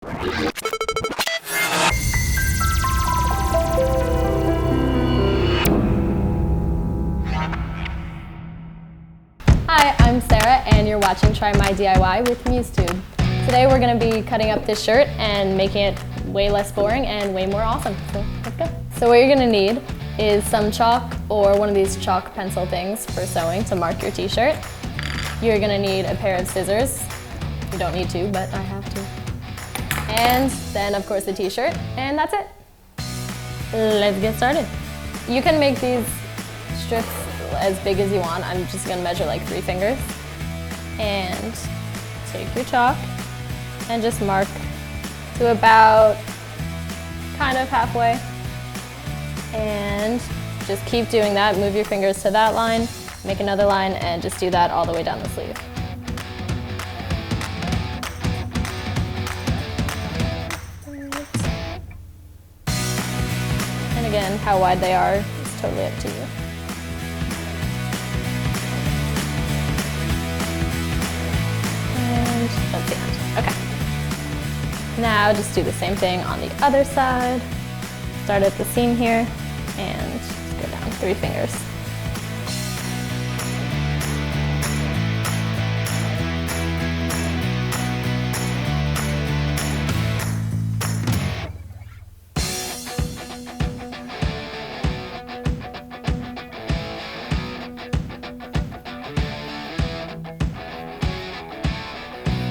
Hi, I'm Sarah and you're watching Try My DIY with MuseTube. Today we're going to be cutting up this shirt and making it way less boring and way more awesome. So let's go. So what you're going to need is some chalk or one of these chalk pencil things for sewing to mark your t-shirt. You're going to need a pair of scissors. You don't need to, but I have to. And then of course the t-shirt, and that's it. Let's get started. You can make these strips as big as you want. I'm just gonna measure like 3 fingers. And take your chalk and just mark to about kind of halfway. And just keep doing that. Move your fingers to that line, make another line, and just do that all the way down the sleeve. And again, how wide they are is totally up to you. And that's the end. Okay. Now just do the same thing on the other side. Start at the seam here and just go down 3 fingers.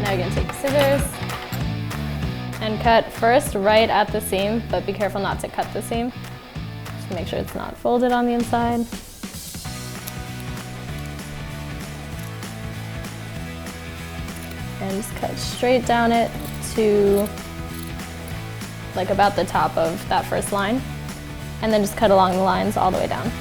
Now you're going to take scissors and cut first right at the seam, but be careful not to cut the seam. Just make sure it's not folded on the inside. And just cut straight down it to like about the top of that first line. And then just cut along the lines all the way down.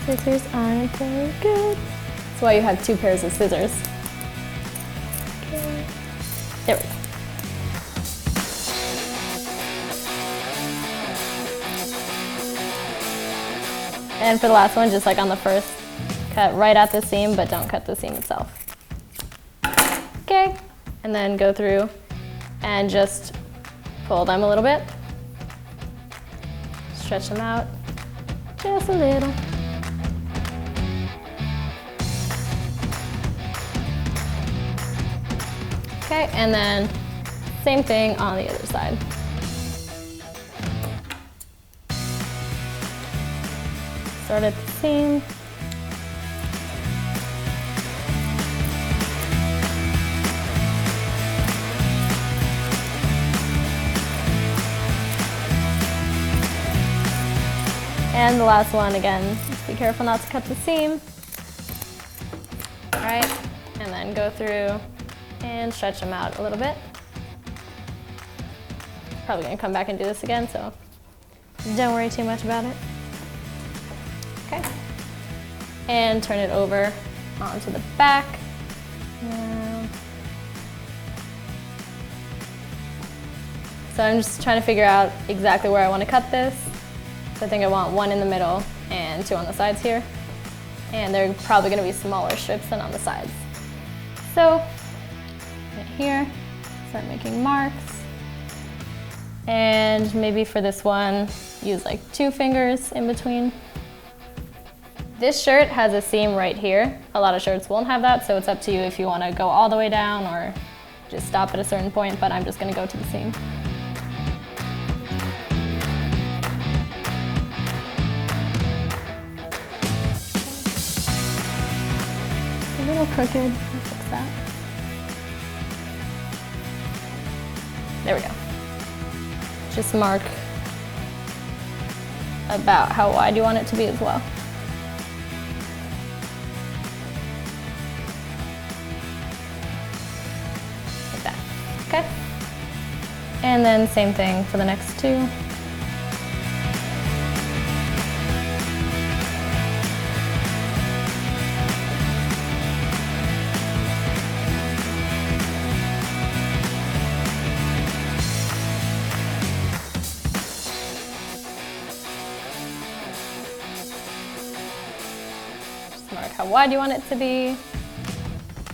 Scissors aren't very good. That's why you have 2 pairs of scissors. Okay. There we go. And for the last one, just like on the first, cut right at the seam, but don't cut the seam itself. Okay, and then go through and just pull them a little bit. Stretch them out just a little. Okay, and then same thing on the other side. Start at the seam. And the last one again, just be careful not to cut the seam. All right, and then go through and stretch them out a little bit. Probably gonna come back and do this again, so don't worry too much about it. Okay. And turn it over onto the back. So I'm just trying to figure out exactly where I want to cut this. So I think I want 1 in the middle and 2 on the sides here. And they're probably gonna be smaller strips than on the sides. So here, start making marks. And maybe for this one, use like 2 fingers in between. This shirt has a seam right here. A lot of shirts won't have that, so it's up to you if you want to go all the way down or just stop at a certain point, but I'm just going to go to the seam. A little crooked, I'll fix that. There we go. Just mark about how wide you want it to be as well. Like that, okay? And then same thing for the next 2. how wide you want it to be.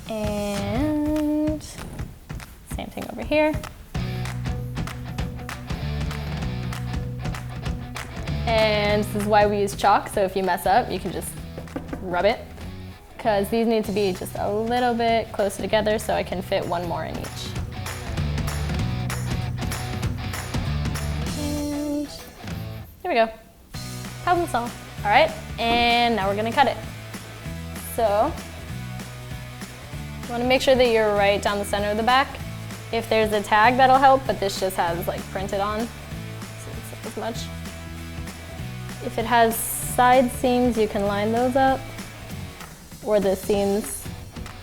And same thing over here. And this is why we use chalk, so if you mess up, you can just rub it, because these need to be just a little bit closer together so I can fit one more in each. And here we go. Problem solved. All right, and now we're gonna cut it. So, you wanna make sure that you're right down the center of the back. If there's a tag, that'll help, but this just has like printed on, so it's not as much. If it has side seams, you can line those up, or the seams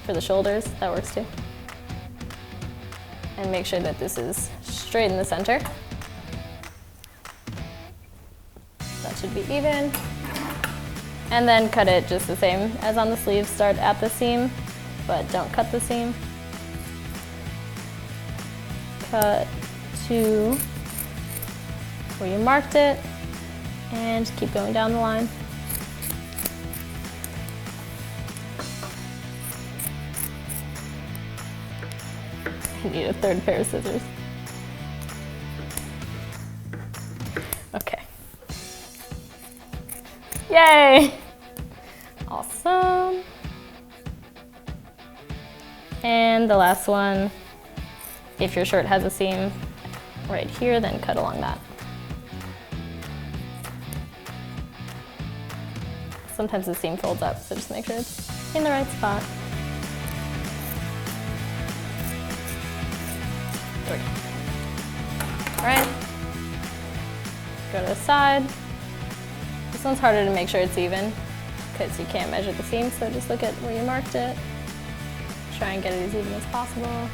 for the shoulders, that works too. And make sure that this is straight in the center. That should be even. And then cut it just the same as on the sleeve. Start at the seam, but don't cut the seam. Cut to where you marked it, and keep going down the line. I need a third pair of scissors. Okay. Yay! Awesome. And the last one, if your shirt has a seam right here, then cut along that. Sometimes the seam folds up, so just make sure it's in the right spot. There we go. All right, go to the side. This one's harder to make sure it's even because you can't measure the seam, so just look at where you marked it. Try and get it as even as possible.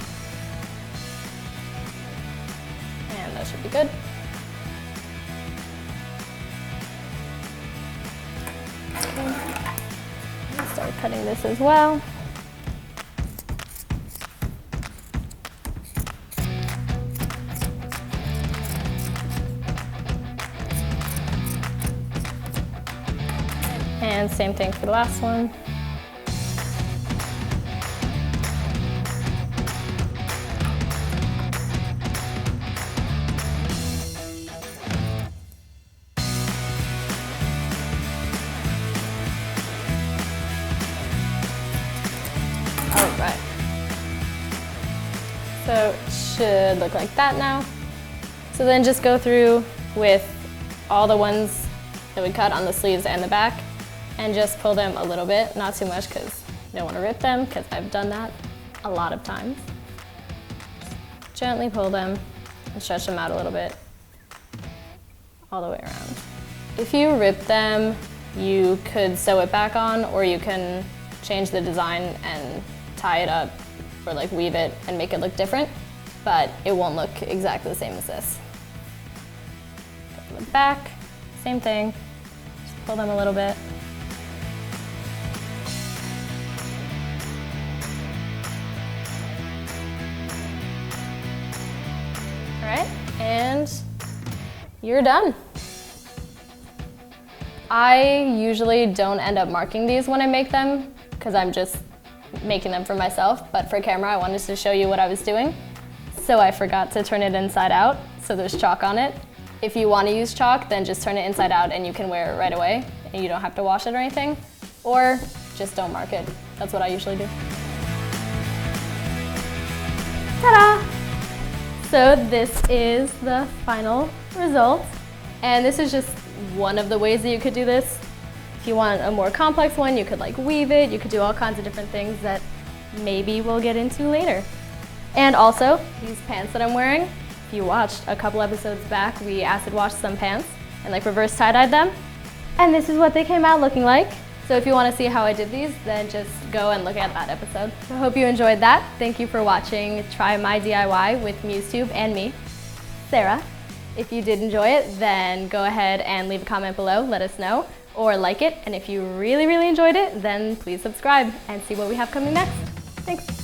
And that should be good. Start cutting this as well. And same thing for the last one. Alright. So it should look like that now. So then just go through with all the ones that we cut on the sleeves and the back, and just pull them a little bit, not too much because you don't want to rip them, because I've done that a lot of times. Just gently pull them and stretch them out a little bit all the way around. If you rip them, you could sew it back on, or you can change the design and tie it up or like weave it and make it look different, but it won't look exactly the same as this. Go to the back, same thing, just pull them a little bit. All right, and you're done. I usually don't end up marking these when I make them because I'm just making them for myself, but for camera I wanted to show you what I was doing. So I forgot to turn it inside out, so there's chalk on it. If you want to use chalk, then just turn it inside out and you can wear it right away and you don't have to wash it or anything, or just don't mark it. That's what I usually do. Ta-da! So this is the final result, and this is just one of the ways that you could do this. If you want a more complex one, you could like weave it, you could do all kinds of different things that maybe we'll get into later. And also, these pants that I'm wearing, if you watched a couple episodes back, we acid washed some pants and like reverse tie-dyed them. And this is what they came out looking like. So if you want to see how I did these, then just go and look at that episode. I hope you enjoyed that. Thank you for watching Try My DIY with MuseTube and me, Sarah. If you did enjoy it, then go ahead and leave a comment below, let us know, or like it. And if you really, really enjoyed it, then please subscribe and see what we have coming next. Thanks.